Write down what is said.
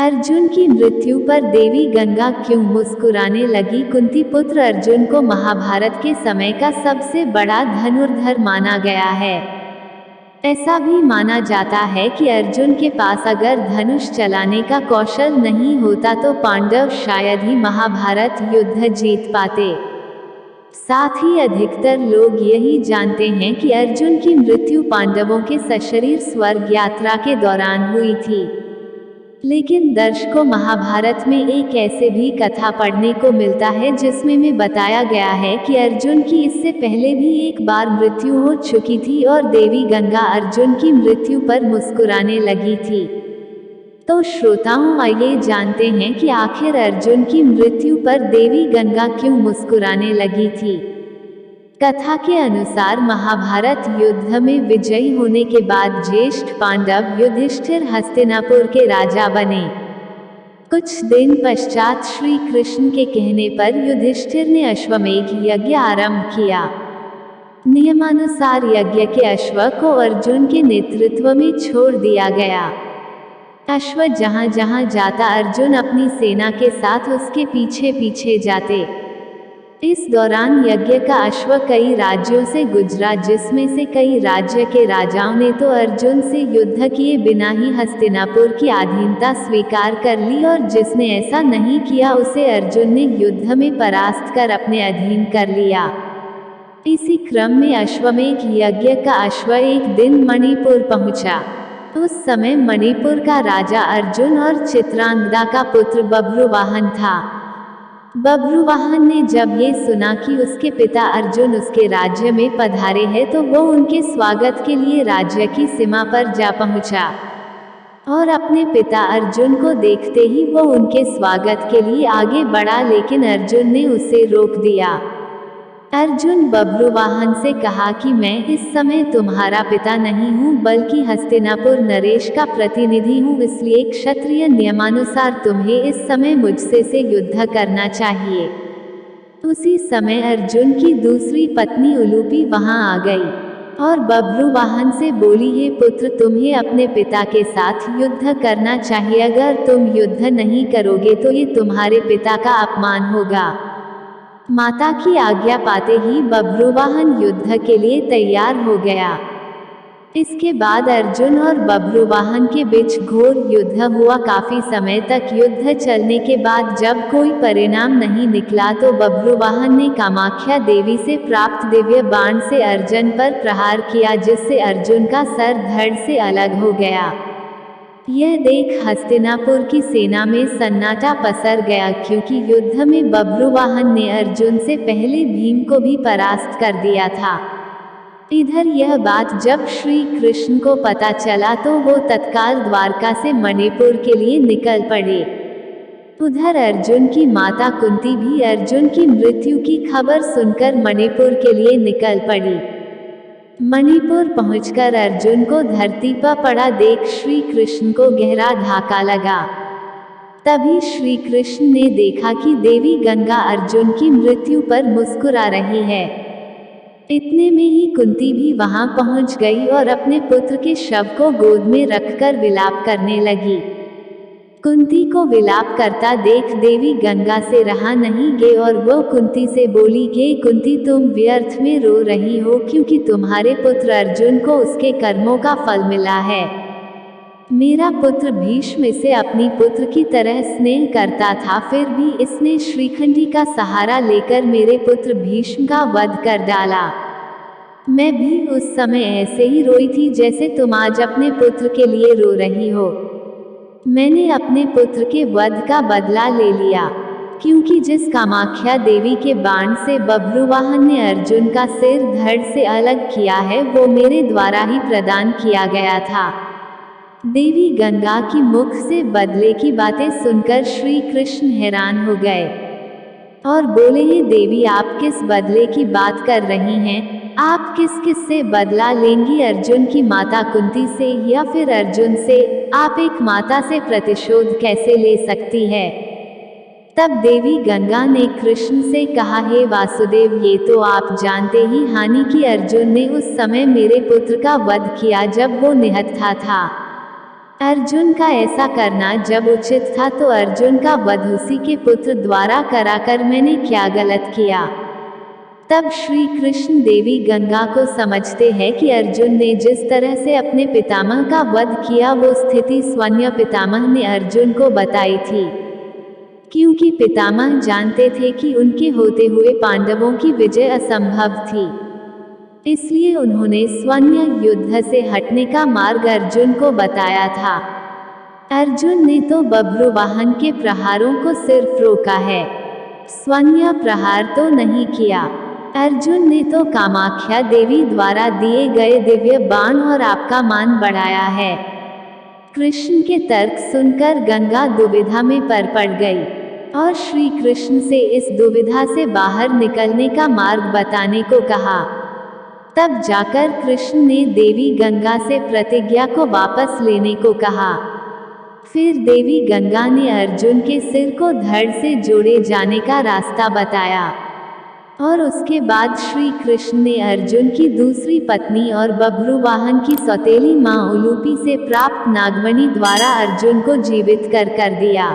अर्जुन की मृत्यु पर देवी गंगा क्यों मुस्कुराने लगी? कुंती पुत्र अर्जुन को महाभारत के समय का सबसे बड़ा धनुर्धर माना गया है। ऐसा भी माना जाता है कि अर्जुन के पास अगर धनुष चलाने का कौशल नहीं होता तो पांडव शायद ही महाभारत युद्ध जीत पाते। साथ ही अधिकतर लोग यही जानते हैं कि अर्जुन की मृत्यु पांडवों के सशरीर स्वर्ग यात्रा के दौरान हुई थी। लेकिन दर्शकों, महाभारत में एक ऐसे भी कथा पढ़ने को मिलता है जिसमें में बताया गया है कि अर्जुन की इससे पहले भी एक बार मृत्यु हो चुकी थी और देवी गंगा अर्जुन की मृत्यु पर मुस्कुराने लगी थी। तो श्रोताओं, आइए जानते हैं कि आखिर अर्जुन की मृत्यु पर देवी गंगा क्यों मुस्कुराने लगी थी। कथा के अनुसार महाभारत युद्ध में विजयी होने के बाद ज्येष्ठ पांडव युधिष्ठिर हस्तिनापुर के राजा बने। कुछ दिन पश्चात श्री कृष्ण के कहने पर युधिष्ठिर ने अश्वमेध यज्ञ आरंभ किया। नियमानुसार यज्ञ के अश्व को अर्जुन के नेतृत्व में छोड़ दिया गया। अश्व जहां जहां जाता अर्जुन अपनी सेना के साथ उसके पीछे पीछे जाते। इस दौरान यज्ञ का अश्व कई राज्यों से गुजरा, जिसमें से कई राज्य के राजाओं ने तो अर्जुन से युद्ध किए बिना ही हस्तिनापुर की अधीनता स्वीकार कर ली और जिसने ऐसा नहीं किया उसे अर्जुन ने युद्ध में परास्त कर अपने अधीन कर लिया। इसी क्रम में अश्वमेध यज्ञ का अश्व एक दिन मणिपुर पहुंचा। उस समय मणिपुर का राजा अर्जुन और चित्रांगदा का पुत्र बभ्रुवाहन था। बभ्रुवाहन ने जब ये सुना कि उसके पिता अर्जुन उसके राज्य में पधारे हैं तो वो उनके स्वागत के लिए राज्य की सीमा पर जा पहुंचा और अपने पिता अर्जुन को देखते ही वो उनके स्वागत के लिए आगे बढ़ा, लेकिन अर्जुन ने उसे रोक दिया। अर्जुन बभ्रुवाहन से कहा कि मैं इस समय तुम्हारा पिता नहीं हूँ बल्कि हस्तिनापुर नरेश का प्रतिनिधि हूँ, इसलिए क्षत्रिय नियमानुसार तुम्हें इस समय मुझसे से युद्ध करना चाहिए। उसी समय अर्जुन की दूसरी पत्नी उलूपी वहां आ गई और बभ्रुवाहन से बोली, हे पुत्र, तुम्हें अपने पिता के साथ युद्ध करना चाहिए। अगर तुम युद्ध नहीं करोगे तो ये तुम्हारे पिता का अपमान होगा। माता की आज्ञा पाते ही बभ्रुवाहन युद्ध के लिए तैयार हो गया। इसके बाद अर्जुन और बभ्रुवाहन के बीच घोर युद्ध हुआ। काफी समय तक युद्ध चलने के बाद जब कोई परिणाम नहीं निकला तो बभ्रुवाहन ने कामाख्या देवी से प्राप्त दिव्य बाण से अर्जुन पर प्रहार किया, जिससे अर्जुन का सर धड़ से अलग हो गया। यह देख हस्तिनापुर की सेना में सन्नाटा पसर गया, क्योंकि युद्ध में बभ्रुवाहन ने अर्जुन से पहले भीम को भी परास्त कर दिया था। इधर यह बात जब श्री कृष्ण को पता चला तो वो तत्काल द्वारका से मणिपुर के लिए निकल पड़े। उधर अर्जुन की माता कुंती भी अर्जुन की मृत्यु की खबर सुनकर मणिपुर के लिए निकल पड़ी। मणिपुर पहुंचकर अर्जुन को धरती पर पड़ा देख श्री कृष्ण को गहरा धक्का लगा। तभी श्री कृष्ण ने देखा कि देवी गंगा अर्जुन की मृत्यु पर मुस्कुरा रही है। इतने में ही कुंती भी वहां पहुंच गई और अपने पुत्र के शव को गोद में रखकर विलाप करने लगी। कुंती को विलाप करता देख देवी गंगा से रहा नहीं गई और वो कुंती से बोली, हे कुंती, तुम व्यर्थ में रो रही हो क्योंकि तुम्हारे पुत्र अर्जुन को उसके कर्मों का फल मिला है। मेरा पुत्र भीष्म इसे अपनी पुत्र की तरह स्नेह करता था, फिर भी इसने श्रीखंडी का सहारा लेकर मेरे पुत्र भीष्म का वध कर डाला। मैं भी उस समय ऐसे ही रोई थी जैसे तुम आज अपने पुत्र के लिए रो रही हो। मैंने अपने पुत्र के वध का बदला ले लिया, क्योंकि जिस कामाख्या देवी के बाण से बभ्रुवाहन ने अर्जुन का सिर धड़ से अलग किया है वो मेरे द्वारा ही प्रदान किया गया था। देवी गंगा की मुख से बदले की बातें सुनकर श्री कृष्ण हैरान हो गए और बोले, हे देवी, आप किस बदले की बात कर रही हैं? आप किस किस से बदला लेंगी? अर्जुन की माता कुंती से या फिर अर्जुन से? आप एक माता से प्रतिशोध कैसे ले सकती है? तब देवी गंगा ने कृष्ण से कहा, हे वासुदेव, ये तो आप जानते ही हानि कि अर्जुन ने उस समय मेरे पुत्र का वध किया जब वो निहत्था था। अर्जुन का ऐसा करना जब उचित था तो अर्जुन का वध उसी के पुत्र द्वारा कराकर मैंने क्या गलत किया। तब श्री कृष्ण देवी गंगा को समझते हैं कि अर्जुन ने जिस तरह से अपने पितामह का वध किया वो स्थिति स्वयं पितामह ने अर्जुन को बताई थी, क्योंकि पितामह जानते थे कि उनके होते हुए पांडवों की विजय असंभव थी। इसलिए उन्होंने स्वयं युद्ध से हटने का मार्ग अर्जुन को बताया था। अर्जुन ने तो बभ्रुवाहन के प्रहारों को सिर्फ रोका है, स्वयं प्रहार तो नहीं किया। अर्जुन ने तो कामाख्या देवी द्वारा दिए गए दिव्य बाण और आपका मान बढ़ाया है। कृष्ण के तर्क सुनकर गंगा दुविधा में पड़ गई और श्री कृष्ण से इस दुविधा से बाहर निकलने का मार्ग बताने को कहा। तब जाकर कृष्ण ने देवी गंगा से प्रतिज्ञा को वापस लेने को कहा। फिर देवी गंगा ने अर्जुन के सिर को धड़ से जोड़े जाने का रास्ता बताया और उसके बाद श्री कृष्ण ने अर्जुन की दूसरी पत्नी और बभ्रुवाहन की सौतेली मां उलूपी से प्राप्त नागमणि द्वारा अर्जुन को जीवित कर दिया।